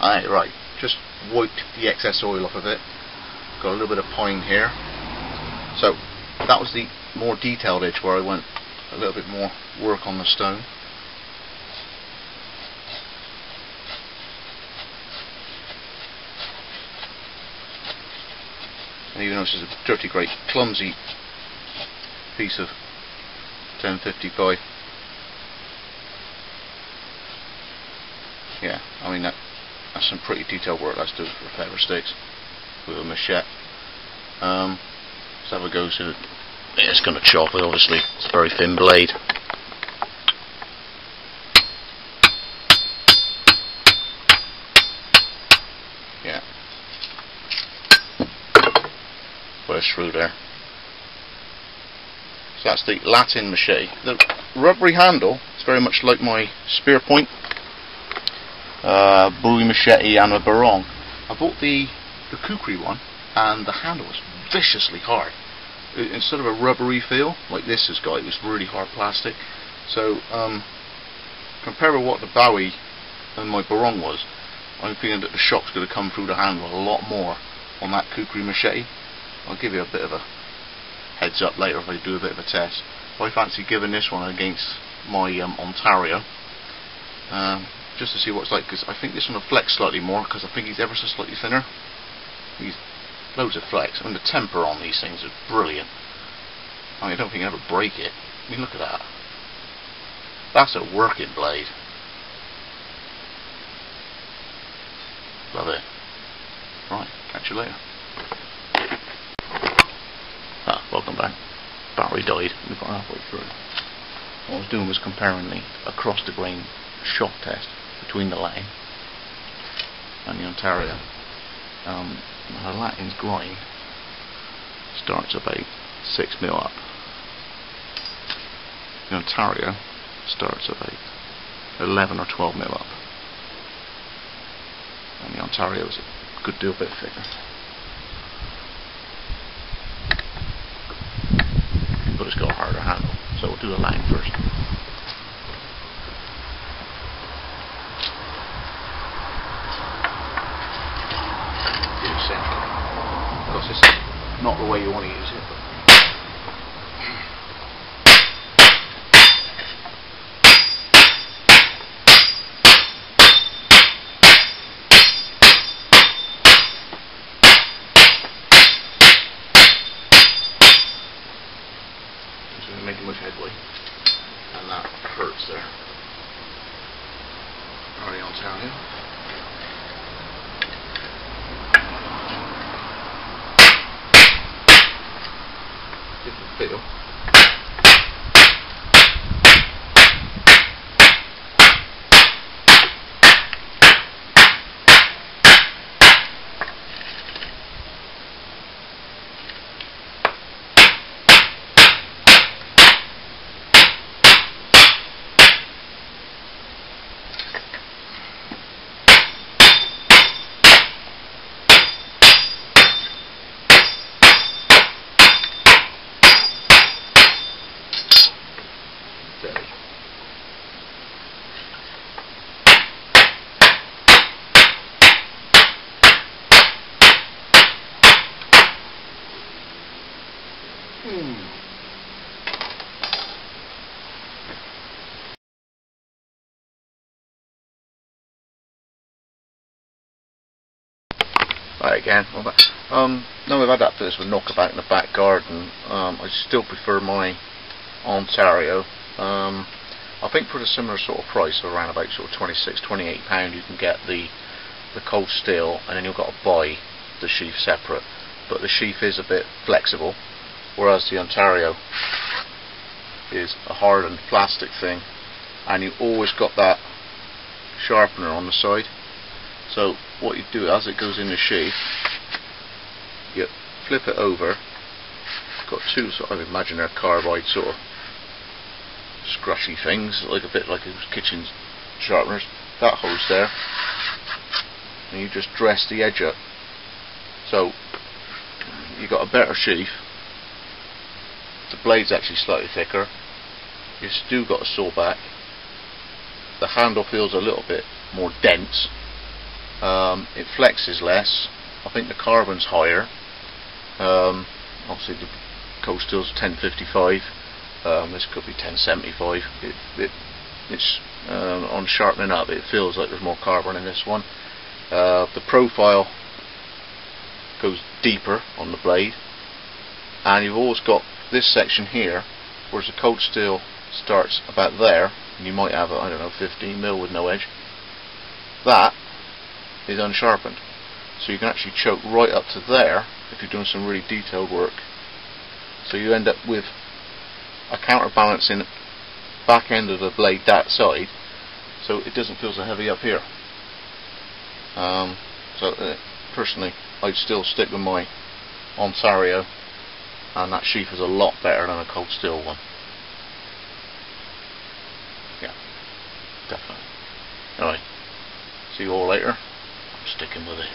Right, just wiped the excess oil off of it. Got a little bit of pine here. So that was the more detailed edge where I went a little bit more work on the stone. And even though this is a dirty, great, clumsy piece of 1050 by, yeah, I mean that's some pretty detailed work that's doing for pepper sticks with a machete. Let's have a go. So it's going to chop it, obviously. It's a very thin blade. Yeah. Put it through there. So that's the Latin machete. The rubbery handle is very much like my spear point, Bowie machete and a barong. I bought the kukri one, and the handle was viciously hard. Instead of a rubbery feel like this has got, it was really hard plastic. So compared with what the Bowie and my barong was, I'm feeling that the shock's going to come through the handle a lot more on that kukri machete. I'll give you a bit of a heads up later if I do a bit of a test. I fancy giving this one against my Ontario, just to see what it's like, because I think this one will flex slightly more, because I think he's ever so slightly thinner. He's loads of flex. I mean, the temper on these things is brilliant. I mean, I don't think I'll ever break it. I mean, look at that. That's a working blade. Love it. Right, catch you later. Welcome back. Battery died. We got halfway through. What I was doing was comparing the across the grain shock test between the Latin and the Ontario. The Latin's grind starts about 6mm up. The Ontario starts about 11 or 12mm up. And the Ontario is a good deal bit thicker. But it's got a harder handle, so we'll do the line first. Do it centrally. Of course, it's not the way you want to use it, but making much headway, and that hurts there. Already on Ontario. Different feel. Right again. Now we've had that bit of a knockabout in the back garden. I still prefer my Ontario. I think for the similar sort of price, around about sort of £26–28, you can get the cold steel, and then you've got to buy the sheath separate. But the sheath is a bit flexible, whereas the Ontario is a hardened plastic thing, and you always got that sharpener on the side. So what you do, as it goes in the sheath, you flip it over. It's got two sort of imaginary carbide sort of scratchy things, like a bit like kitchen sharpeners. That holds there, and you just dress the edge up. So you got a better sheath. The blade's actually slightly thicker. You've still got a saw back. The handle feels a little bit more dense, It flexes less. I think the carbon's higher. Obviously the cold steel's 1055. This could be 1075. It's on sharpening up, it feels like there's more carbon in this one. The profile goes deeper on the blade, and you've always got this section here, whereas the cold steel starts about there, and you might have, I don't know, 15mm with no edge. That is unsharpened, so you can actually choke right up to there if you're doing some really detailed work. So you end up with a counterbalancing back end of the blade that side, so it doesn't feel so heavy up here. Personally, I'd still stick with my Ontario, and that sheath is a lot better than a cold steel one. Yeah, definitely. Alright, see you all later. I'm sticking with this.